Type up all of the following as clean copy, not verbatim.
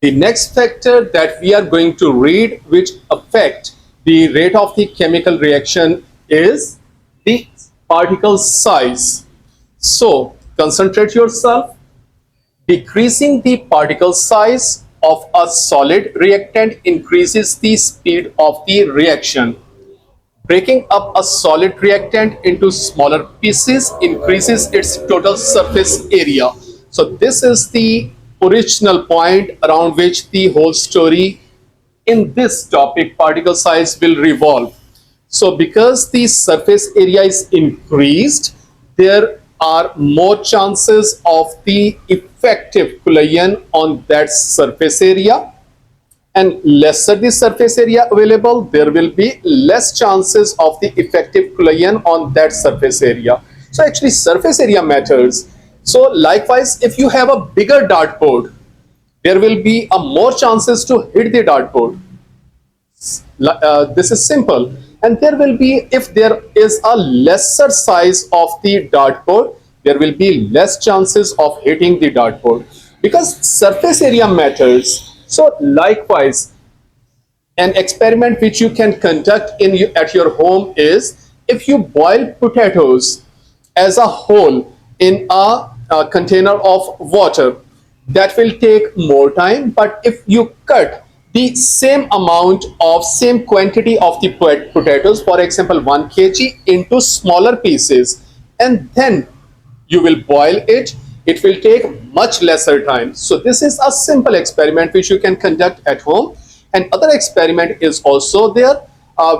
The next factor that we are going to read which affect the rate of the chemical reaction is the particle size. So concentrate yourself. Decreasing the particle size of a solid reactant increases the speed of the reaction. Breaking up a solid reactant into smaller pieces increases its total surface area. So this is the original point around which the whole story in this topic particle size will revolve. So because the surface area is increased, there are more chances of the effective collision on that surface area, and lesser the surface area available, there will be less chances of the effective collision on that surface area. So actually surface area matters. So likewise, if you have a bigger dartboard, there will be a more chances to hit the dartboard. This is simple. And there will be, if there is a lesser size of the dartboard, there will be less chances of hitting the dartboard because surface area matters. So likewise, an experiment which you can conduct at your home is if you boil potatoes as a whole in a container of water, that will take more time. But if you cut the same amount of same quantity of the potatoes, for example 1 kg, into smaller pieces and then you will boil it, it will take much lesser time. So this is a simple experiment which you can conduct at home. And other experiment is also there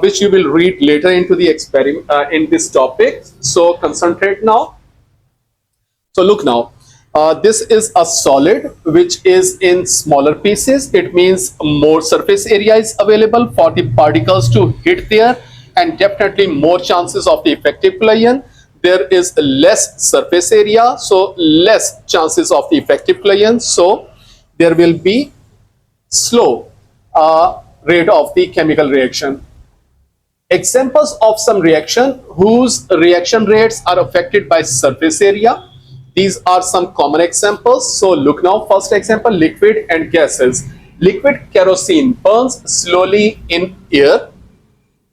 which you will read later into the experiment in this topic. So concentrate now. So look now, this is a solid which is in smaller pieces. It means more surface area is available for the particles to hit there, and definitely more chances of the effective collision. There is less surface area, so less chances of the effective collision. So there will be slow rate of the chemical reaction. Examples of some reaction whose reaction rates are affected by surface area. These are some common examples. So look now, first example, liquid and gases. Liquid kerosene burns slowly in air.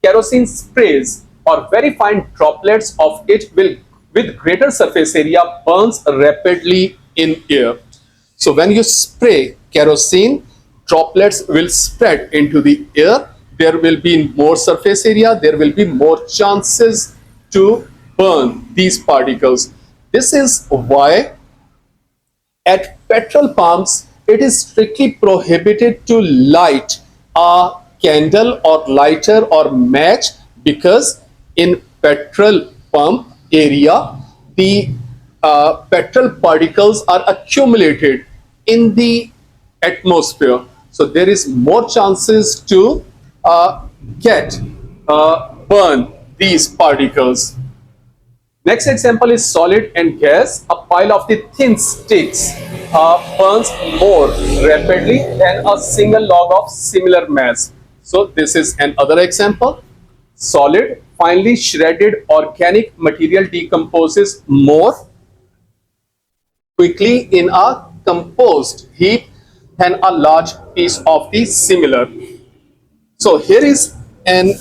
Kerosene sprays or very fine droplets of it will with greater surface area burns rapidly in air. So when you spray kerosene, droplets will spread into the air. There will be more surface area. There will be more chances to burn these particles. This is why at petrol pumps it is strictly prohibited to light a candle or lighter or match, because in petrol pump area the petrol particles are accumulated in the atmosphere. So there is more chances to burn these particles. Next example is solid and gas. A pile of the thin sticks burns more rapidly than a single log of similar mass. So this is another example. Solid, finely shredded organic material decomposes more quickly in a compost heap than a large piece of the similar. So here is a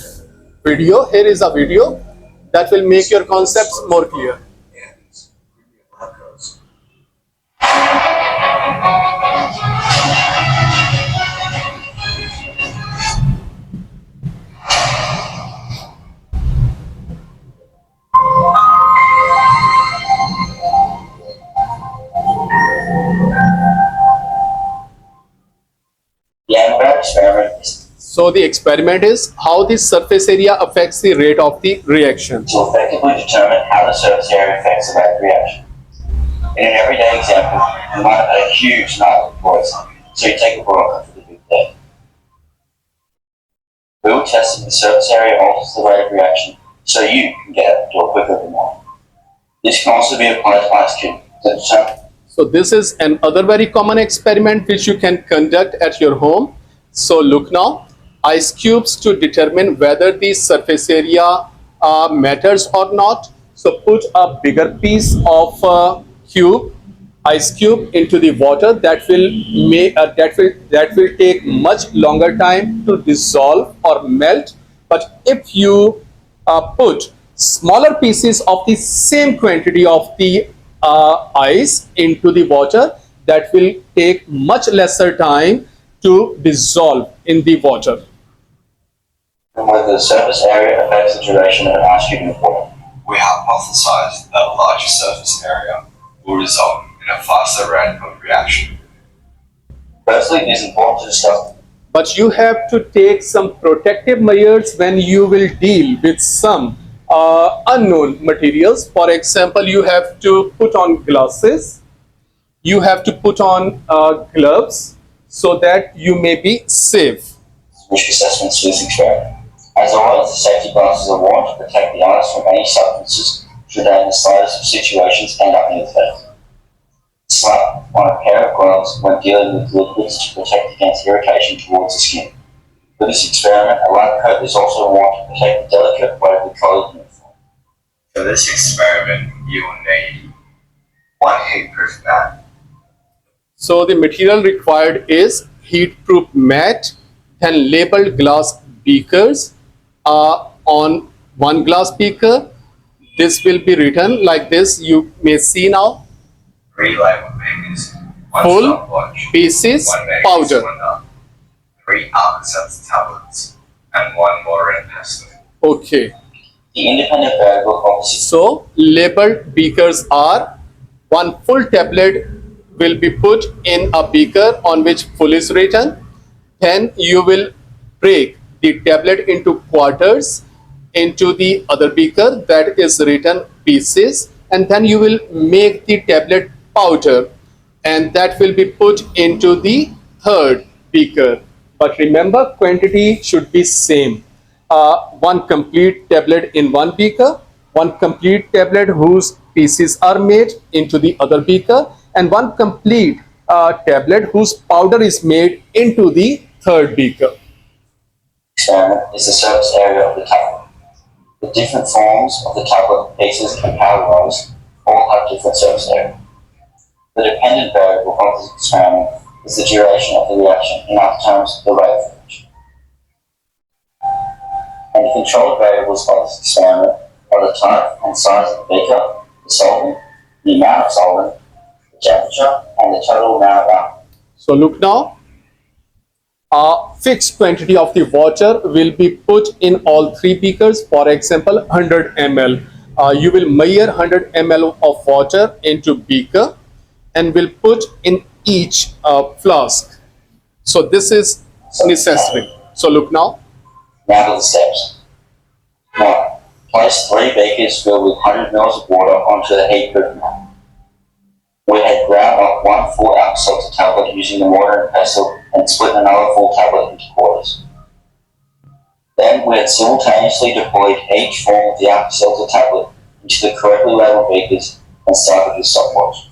video that will make your concepts more clear. So the experiment is how the surface area affects the rate of the reaction. To effectively determine how the surface area affects the rate of reaction. In an everyday example, you might have had a huge night of voice, so you take a broad for the big day. We will test if the surface area alters the rate of reaction, so you can get out the door quicker than one. This can also be applied to ice cube to determine. So this is another very common experiment which you can conduct at your home. So look now, ice cubes to determine whether the surface area matters or not. So put a bigger piece of cube ice cube into the water, that will take much longer time to dissolve or melt. But if you put smaller pieces of the same quantity of the ice into the water, that will take much lesser time to dissolve in the water. And whether the surface area affects the duration of an ice cube in water. We hypothesized that a larger surface area will result in a faster rate of reaction. Firstly, it is important to discuss But you have to take some protective measures when you will deal with some unknown materials. For example, you have to put on glasses, you have to put on gloves so that you may be safe. risk assessments for this experiment. As always, the safety glasses are worn to protect the eyes from any substances should they in the slightest of situations end up in the face. Slap on a pair of gloves when dealing with liquids to protect against irritation towards the skin. For this experiment, a lab coat is also worn to protect the delicate weight of the coloured uniform. For this experiment, you will need one heat-proof mat, So the material required is heat-proof mat, then labeled glass beakers. On one glass beaker, this will be written like this. You may see now: 3 label beakers, 1 full stopwatch, pieces 1 negative powder. cylinder, 3 Alka-Seltzer tablets, and 1 Morin pestle. Okay. The independent variable composition So labeled beakers are: one full tablet will be put in a beaker on which full is written. Then you will break the tablet into quarters into the other beaker that is written pieces, and then you will make the tablet powder, and that will be put into the third beaker. But remember, quantity should be same. One complete tablet in one beaker, one complete tablet whose pieces are made into the other beaker, and one complete tablet whose powder is made into the third beaker. experiment is the surface area of the tablet. The different forms of the tablet pieces and powder rolls all have different surface area. The dependent variable of this experiment is the duration of the reaction, in other terms, the rate of reaction. And the controlled variables of this experiment are the type and size of the beaker, the solvent, the amount of solvent, the temperature, and the total amount of alcohol. So look now, a fixed quantity of the water will be put in all three beakers. For example, 100 ml. You will measure 100 ml of water into beaker and will put in each flask. So this is necessary. So look now. Now to the steps. 1. Place 3 beakers filled with 100 ml of water onto the heat-proof mat. We had ground up 1 full Alka-Seltzer tablet using the mortar and pestle and split another full tablet into quarters. Then we had simultaneously deployed each form of the Alka-Seltzer tablet into the correctly labeled beakers and started the stopwatch.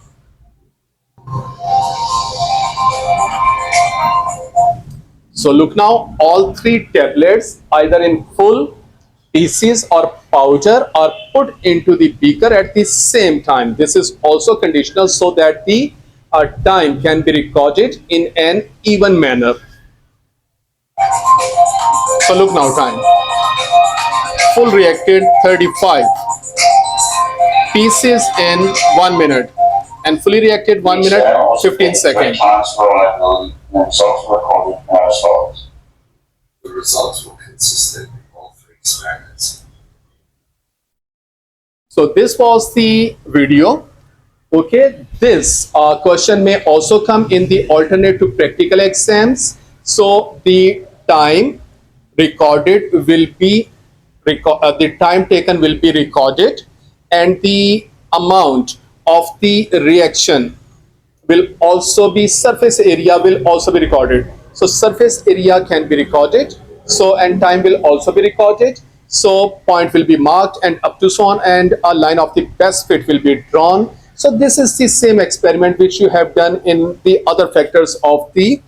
So look now, all three tablets, either in full pieces or powder, are put into the beaker at the same time. This is also conditional so that the time can be recorded in an even manner. So look now, time. Full reacted 35 pieces in 1 minute, and fully reacted 1 minute 15 seconds. Times for reliability, and the results were recorded are as follows. The results were consistent in all 3 experiments. So this was the video. Okay, this question may also come in the alternate to practical exams. So the time recorded will be the time taken will be recorded, and the amount of the reaction will also be, surface area will also be recorded. So surface area can be recorded, so and time will also be recorded. So point will be marked and up to so on, and a line of the best fit will be drawn. So this is the same experiment which you have done in the other factors of the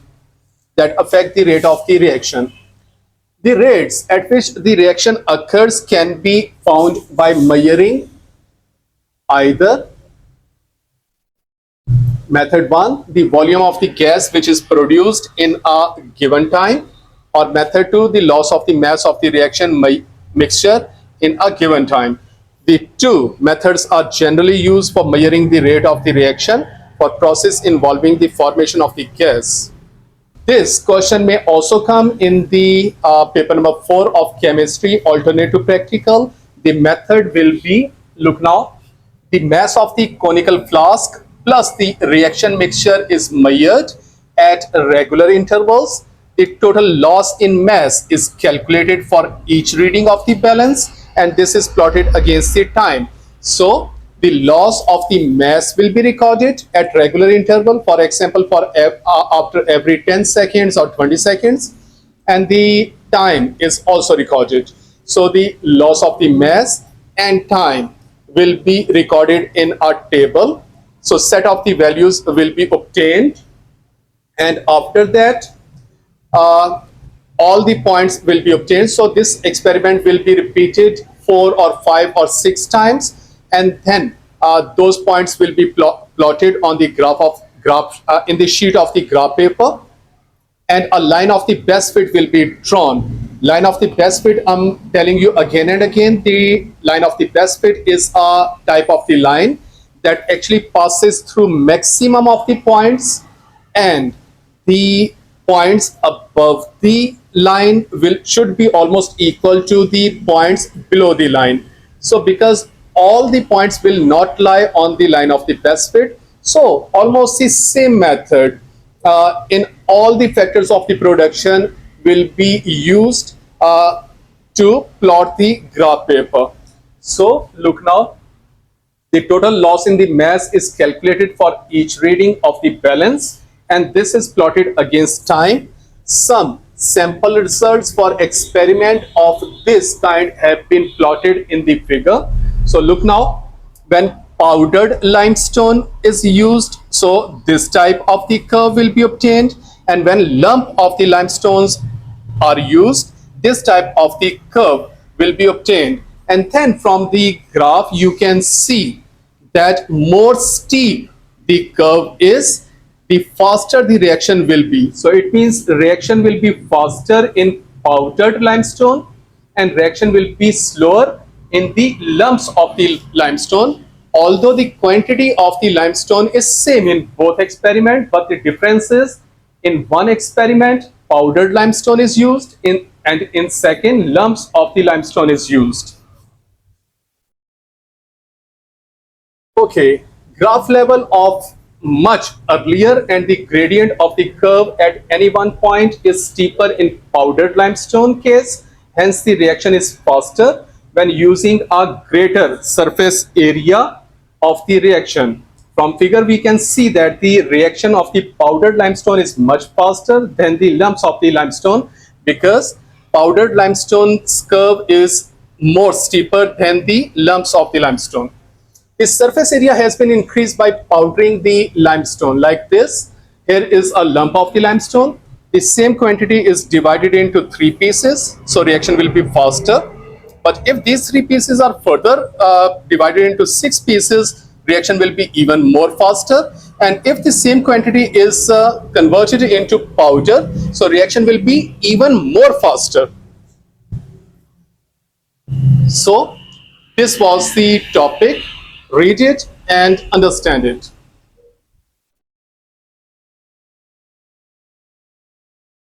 that affect the rate of the reaction. The rates at which the reaction occurs can be found by measuring either Method 1, the volume of the gas which is produced in a given time, or method 2, the loss of the mass of the reaction mixture in a given time. The two methods are generally used for measuring the rate of the reaction for process involving the formation of the gas. This question may also come in the paper number 4 of chemistry, alternate to practical. The method will be, look now, the mass of the conical flask plus the reaction mixture is measured at regular intervals. The total loss in mass is calculated for each reading of the balance, and this is plotted against the time. So the loss of the mass will be recorded at regular interval, for example, for after every 10 seconds or 20 seconds, and the time is also recorded. So the loss of the mass and time will be recorded in a table. So set of the values will be obtained, and after that all the points will be obtained. So this experiment will be repeated 4 or 5 or 6 times, and then those points will be plotted on the graph in the sheet of the graph paper, and a line of the best fit will be drawn. Line of the best fit, I'm telling you again and again, the line of the best fit is a type of the line that actually passes through maximum of the points, and the points above the line should be almost equal to the points below the line. So because all the points will not lie on the line of the best fit, so almost the same method in all the factors of the production will be used to plot the graph paper. So look now, the total loss in the mass is calculated for each reading of the balance, and this is plotted against time. Some sample results for experiment of this kind have been plotted in the figure. So look now, when powdered limestone is used, so this type of the curve will be obtained, and when lump of the limestones are used, this type of the curve will be obtained. And then from the graph you can see that more steep the curve is, the faster the reaction will be. So it means the reaction will be faster in powdered limestone and reaction will be slower in the lumps of the limestone, although the quantity of the limestone is same in both experiments, but the difference is in one experiment powdered limestone is used, and in second lumps of the limestone is used. Okay, graph level of much earlier and the gradient of the curve at any one point is steeper in powdered limestone case, hence the reaction is faster when using a greater surface area of the reaction. From figure we can see that the reaction of the powdered limestone is much faster than the lumps of the limestone, because powdered limestone's curve is more steeper than the lumps of the limestone. The surface area has been increased by powdering the limestone like this. Here is a lump of the limestone. The same quantity is divided into 3 pieces, so reaction will be faster. But if these 3 pieces are further divided into 6 pieces, reaction will be even more faster. And if the same quantity is converted into powder, so reaction will be even more faster. So this was the topic. Read it and understand it.